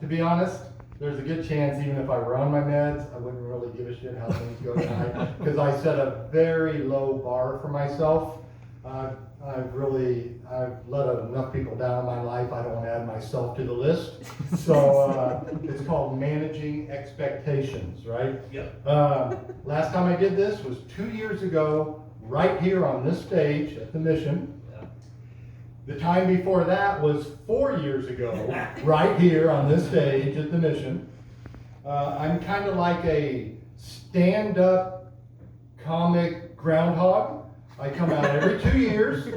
To be honest, there's a good chance even if I were on my meds, I wouldn't really give a shit how things go tonight, because I set a very low bar for myself. I've let enough people down in my life, I don't want to add myself to the list. So it's called managing expectations, right? Yep. Last time I did this was 2 years ago, right here on this stage at the Mission. Yeah. The time before that was 4 years ago, right here on this stage at the Mission. I'm kind of like a stand-up comic groundhog. I come out every 2 years.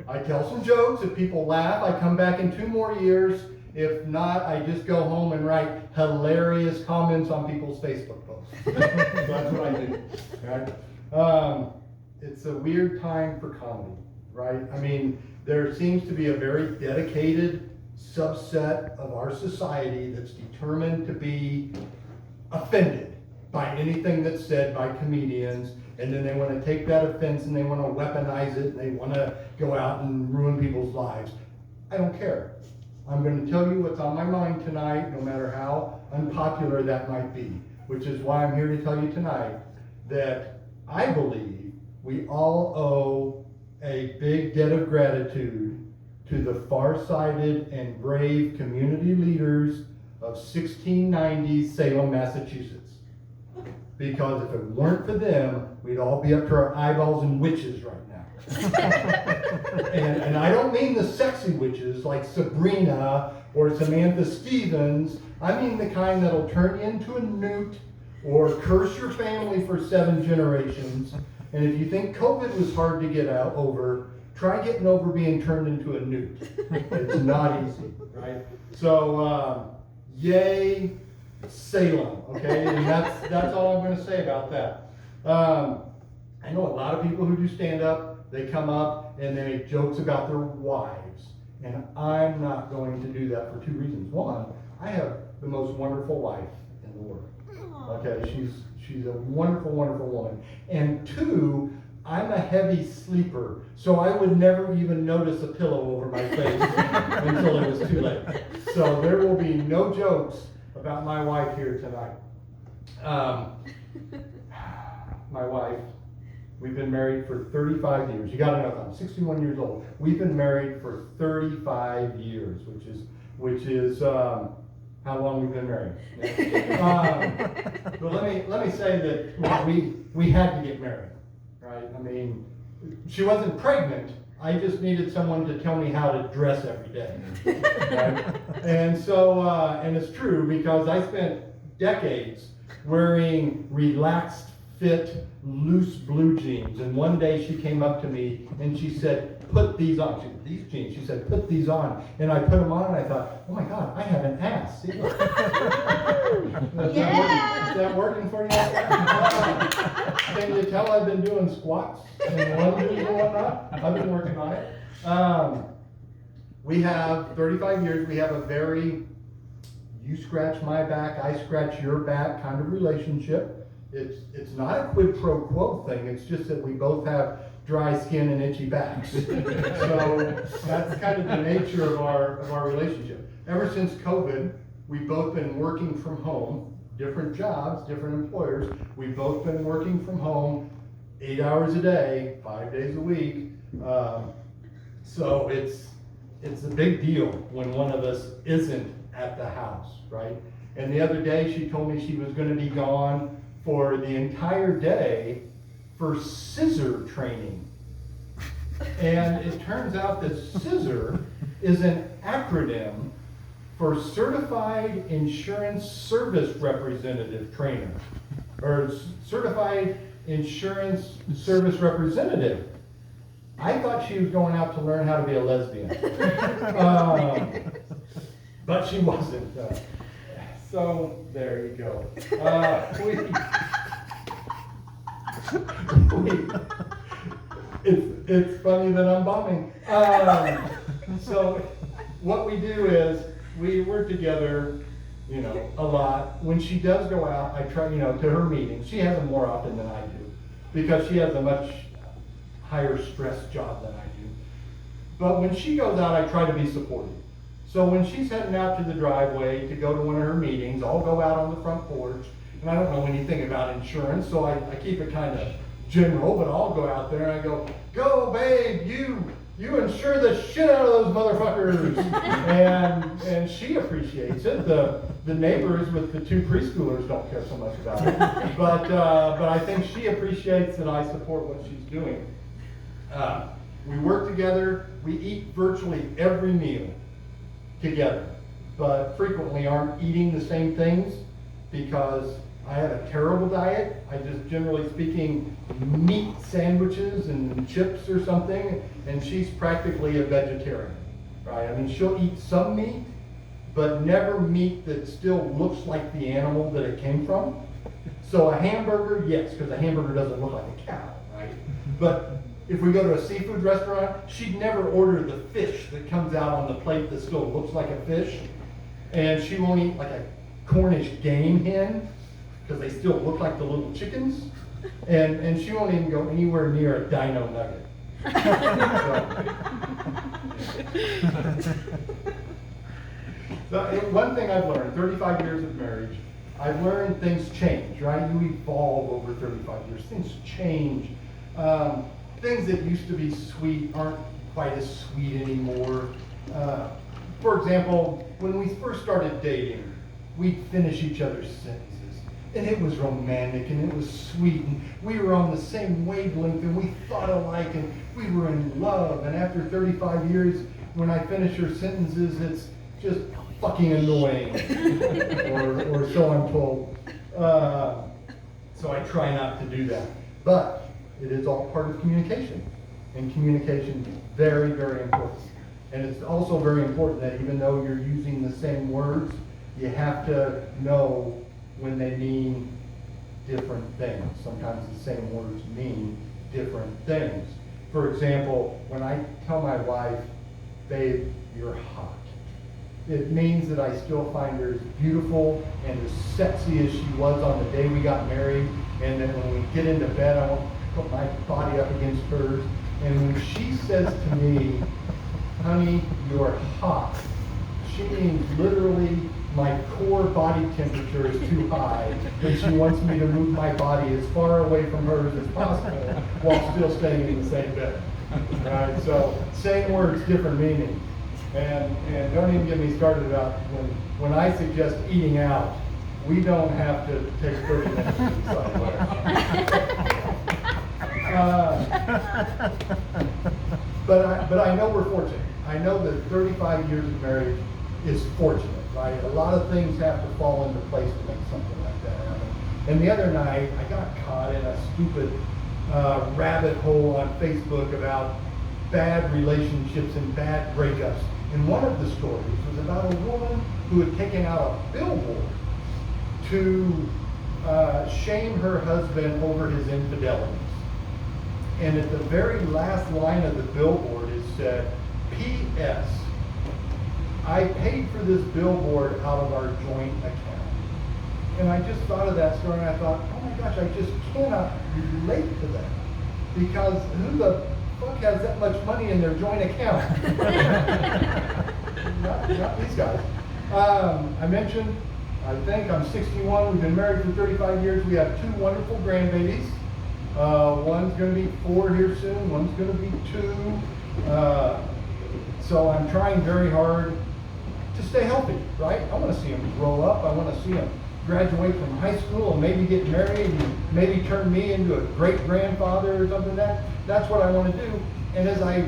I tell some jokes. If people laugh, I come back in 2 more years. If not, I just go home and write hilarious comments on people's Facebook posts. So that's what I do. Right? It's a weird time for comedy, right? I mean, there seems to be a very dedicated subset of our society that's determined to be offended by anything that's said by comedians, and then they want to take that offense and they want to weaponize it and they want to go out and ruin people's lives. I don't care. I'm going to tell you what's on my mind tonight, no matter how unpopular that might be, which is why I'm here to tell you tonight that I believe we all owe a big debt of gratitude to the far-sighted and brave community leaders of 1690 Salem, Massachusetts. Because if it weren't for them, we'd all be up to our eyeballs in witches right now. and I don't mean the sexy witches like Sabrina or Samantha Stevens. I mean the kind that'll turn you into a newt or curse your family for 7 generations. And if you think COVID was hard to get over, try getting over being turned into a newt. It's not easy, right? So, yay, Salem, okay? And that's all I'm going to say about that. I know a lot of people who do stand-up, they come up and they make jokes about their wives. And I'm not going to do that for 2 reasons. One, I have the most wonderful wife in the world. Okay, she's a wonderful, wonderful woman. And 2, I'm a heavy sleeper, so I would never even notice a pillow over my face until it was too late. So there will be no jokes about my wife here tonight. My wife, we've been married for 35 years. You gotta know, I'm 61 years old. We've been married for 35 years, which is how long we've been married. But let me say that we had to get married, right? I mean, she wasn't pregnant. I just needed someone to tell me how to dress every day. Right? And so, and it's true because I spent decades wearing relaxed fit, loose blue jeans. And one day she came up to me and she said, put these on. These jeans, she said, put these on. And I put them on and I thought, oh my God, I have an ass. See, look. Is that working for you? Can you tell I've been doing squats and lunges and whatnot? I've been working on it. We have 35 years. We have a very, you scratch my back, I scratch your back kind of relationship. It's not a quid pro quo thing. It's just that we both have dry skin and itchy backs. So that's kind of the nature of our relationship. Ever since COVID, we've both been working from home, different jobs, different employers. We've both been working from home 8 hours a day, 5 days a week. So it's a big deal when one of us isn't at the house, right? And the other day she told me she was going to be gone for the entire day for scissor training. And it turns out that scissor is an acronym for Certified Insurance Service Representative Trainer, or Certified Insurance Service Representative. I thought she was going out to learn how to be a lesbian. But she wasn't. So there you go. It's funny that I'm bombing. So what we do is we work together, a lot. When she does go out, I try, to her meetings. She has them more often than I do because she has a much higher stress job than I do. But when she goes out, I try to be supportive. So when she's heading out to the driveway to go to one of her meetings, I'll go out on the front porch, and I don't know anything about insurance, so I keep it kind of general, but I'll go out there and I go babe, you insure the shit out of those motherfuckers. and she appreciates it. The neighbors with the 2 preschoolers don't care so much about it. But I think she appreciates that I support what she's doing. We work together, we eat virtually every meal together, but frequently aren't eating the same things because I have a terrible diet. I just, generally speaking, meat sandwiches and chips or something, and she's practically a vegetarian, right? I mean, she'll eat some meat, but never meat that still looks like the animal that it came from. So a hamburger, yes, because a hamburger doesn't look like a cow, right? But if we go to a seafood restaurant, she'd never order the fish that comes out on the plate that still looks like a fish, and she won't eat like a Cornish game hen, because they still look like the little chickens, and she won't even go anywhere near a dino nugget. So, one thing I've learned, 35 years of marriage, I've learned things change, right? You evolve over 35 years, things change. Things that used to be sweet aren't quite as sweet anymore. For example, when we first started dating, we'd finish each other's sentences. And it was romantic, and it was sweet, and we were on the same wavelength, and we thought alike, and we were in love. And after 35 years, when I finish her sentences, it's just fucking annoying, or so I'm told. So I try not to do that. But it is all part of communication, and communication is very, very important. And it's also very important that even though you're using the same words, you have to know when they mean different things. Sometimes the same words mean different things. For example, when I tell my wife, babe, you're hot, it means that I still find her as beautiful and as sexy as she was on the day we got married, and that when we get into bed, I want to put my body up against hers. And when she says to me, honey, you're hot, she means literally my core body temperature is too high, and she wants me to move my body as far away from hers as possible while still staying in the same bed. Right? So, same words, different meaning. And don't even get me started about when I suggest eating out, we don't have to take 30 minutes to decide where. But I know we're fortunate. I know that 35 years of marriage is fortunate, right? A lot of things have to fall into place to make something like that happen. And the other night, I got caught in a stupid rabbit hole on Facebook about bad relationships and bad breakups. And one of the stories was about a woman who had taken out a billboard to shame her husband over his infidelities. And at the very last line of the billboard, it said, P.S. I paid for this billboard out of our joint account. And I just thought of that story, and I thought, oh my gosh, I just cannot relate to that. Because who the fuck has that much money in their joint account? not these guys. I mentioned, I think I'm 61, we've been married for 35 years, we have 2 wonderful grandbabies. One's going to be 4 here soon, one's going to be 2. So I'm trying very hard to stay healthy, right? I want to see them grow up. I want to see them graduate from high school and maybe get married and maybe turn me into a great-grandfather or something. That's what I want to do. And as I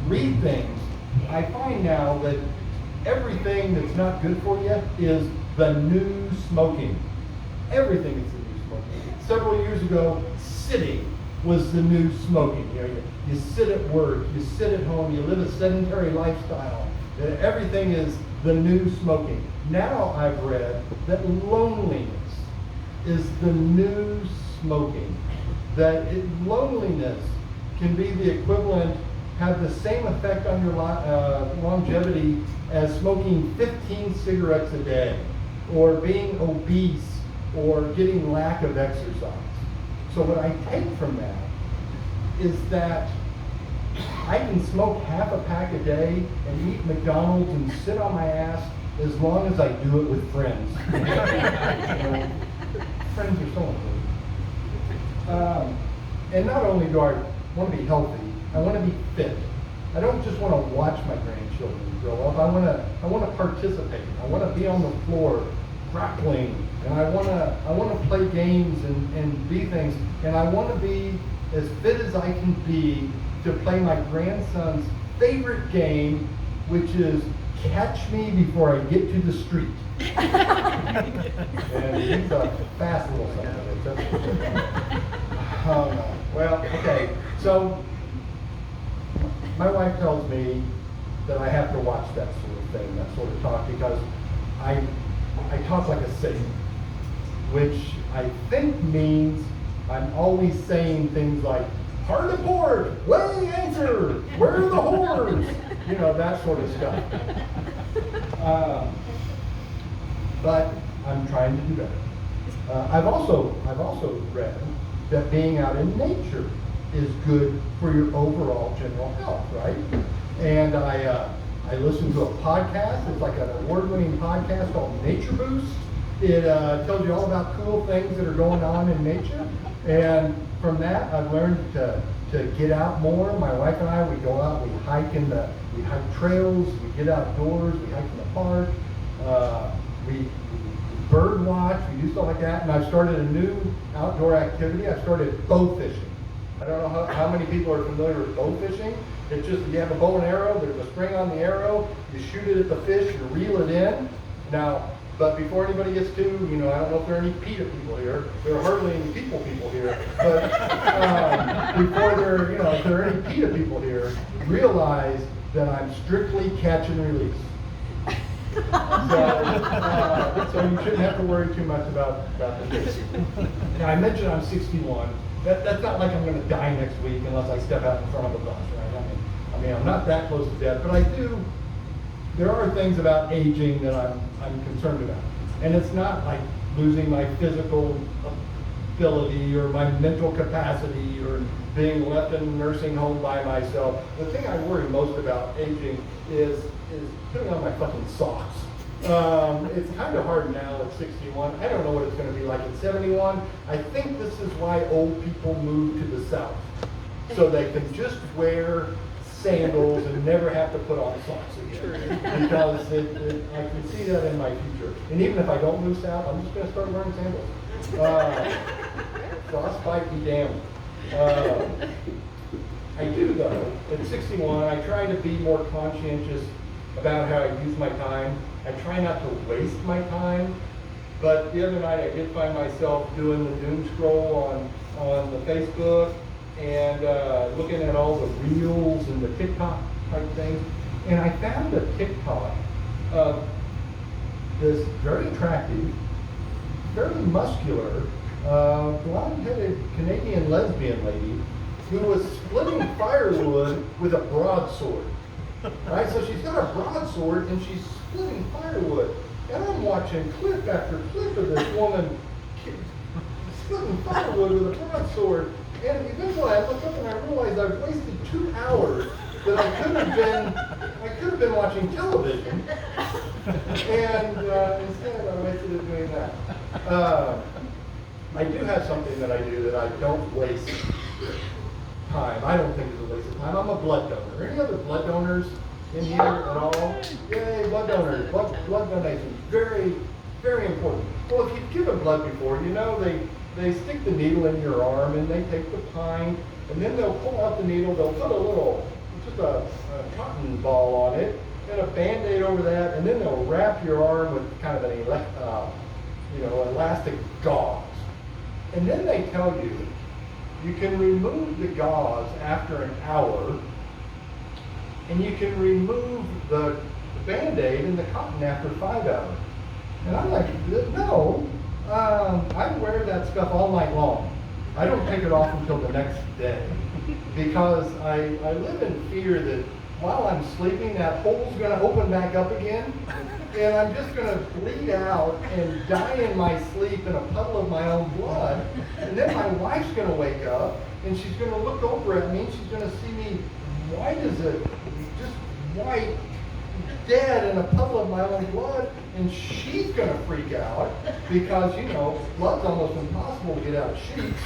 read things, I find now that everything that's not good for you is the new smoking. Everything is the new smoking. Several years ago, sitting was the new smoking. You sit at work, you sit at home, you live a sedentary lifestyle. Everything is the new smoking. Now I've read that loneliness is the new smoking. That loneliness can be the equivalent, have the same effect on your longevity as smoking 15 cigarettes a day, or being obese, or getting lack of exercise. So what I take from that is that I can smoke half a pack a day and eat McDonald's and sit on my ass as long as I do it with friends. You know, friends are so important. And not only do I want to be healthy, I want to be fit. I don't just want to watch my grandchildren grow up. I want to participate. I want to be on the floor grappling, and I want to play games and be things, and I want to be as fit as I can be to play my grandson's favorite game, which is catch me before I get to the street. And he's a fast little son. Well, okay, so my wife tells me that I have to watch that sort of thing, that sort of talk, because I talk like a Satan, which I think means I'm always saying things like, hard aboard, weigh anchor, where are the horns? You know, that sort of stuff. But I'm trying to do better. I've also read that being out in nature is good for your overall general health, right? And I listened to a podcast. It's like an award-winning podcast called Nature Boost. It tells you all about cool things that are going on in nature. And from that, I've learned to get out more. My wife and I, we go out, we hike trails, we get outdoors, we hike in the park, we bird watch, we do stuff like that. And I've started a new outdoor activity. I've started bow fishing. I don't know how many people are familiar with bow fishing. It's just you have a bow and arrow, there's a string on the arrow, you shoot it at the fish, you reel it in. Now, but before anybody gets too, I don't know if there are any PETA people here. There are hardly any people here. But before if there are any PETA people here, realize that I'm strictly catch and release. So you shouldn't have to worry too much about the fish. Now, I mentioned I'm 61. That's not like I'm going to die next week unless I step out in front of a bus, right? I mean, I'm not that close to death, but there are things about aging that I'm concerned about. And it's not like losing my physical ability or my mental capacity or being left in a nursing home by myself. The thing I worry most about aging is putting on my fucking socks. It's kind of hard now at 61. I don't know what it's going to be like at 71. I think this is why old people move to the South, so they can just wear sandals and never have to put on socks again. Because I can see that in my future. And even if I don't move south, I'm just going to start wearing sandals. Frostbite be damned. I do though, at 61, I try to be more conscientious about how I use my time. I try not to waste my time, but the other night I did find myself doing the doom scroll on the Facebook and looking at all the reels and the TikTok type things. And I found a TikTok of this very attractive, very muscular, blonde-headed Canadian lesbian lady who was splitting firewood with a broadsword. Right? So she's got a broadsword and she's splitting firewood. And I'm watching clip after clip of this woman splitting firewood with a broadsword. And eventually I looked up and I realized I've wasted 2 hours that I could have been watching television. And instead I wasted it doing that. I do have something that I do that I don't waste time. I don't think it's a waste of time. I'm a blood donor. Any other blood donors in here at all? Yay, blood donors. Blood donation. Very, very important. Well, if you've given blood before, they stick the needle in your arm and they take the pint and then they'll pull out the needle, they'll put just a cotton ball on it and a Band-Aid over that, and then they'll wrap your arm with kind of an elastic gauze. And then they tell you can remove the gauze after an hour, and you can remove the Band-Aid and the cotton after 5 hours. And I'm like, no, I wear that stuff all night long. I don't take it off until the next day, because I live in fear that while I'm sleeping, that hole's going to open back up again, and I'm just going to bleed out and die in my sleep in a puddle of my own blood. And then my wife's going to wake up, and she's going to look over at me, and she's going to see me white as a, just white, dead in a puddle of my own blood, and she's gonna freak out because, you know, blood's almost impossible to get out of sheets.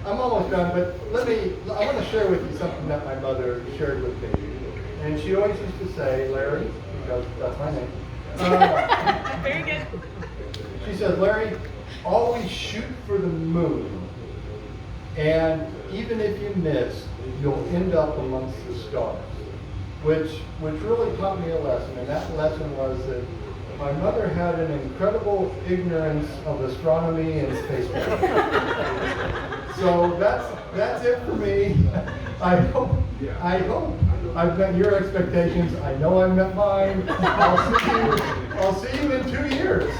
I'm almost done, but I want to share with you something that my mother shared with me. And she always used to say, Larry, because that's my name. Very good. She said, Larry, always shoot for the moon. And even if you miss, you'll end up amongst the stars. Which really taught me a lesson. And that lesson was that my mother had an incredible ignorance of astronomy and spacecraft. So that's it for me. I hope I've met your expectations. I know I met mine. I'll see you in 2 years.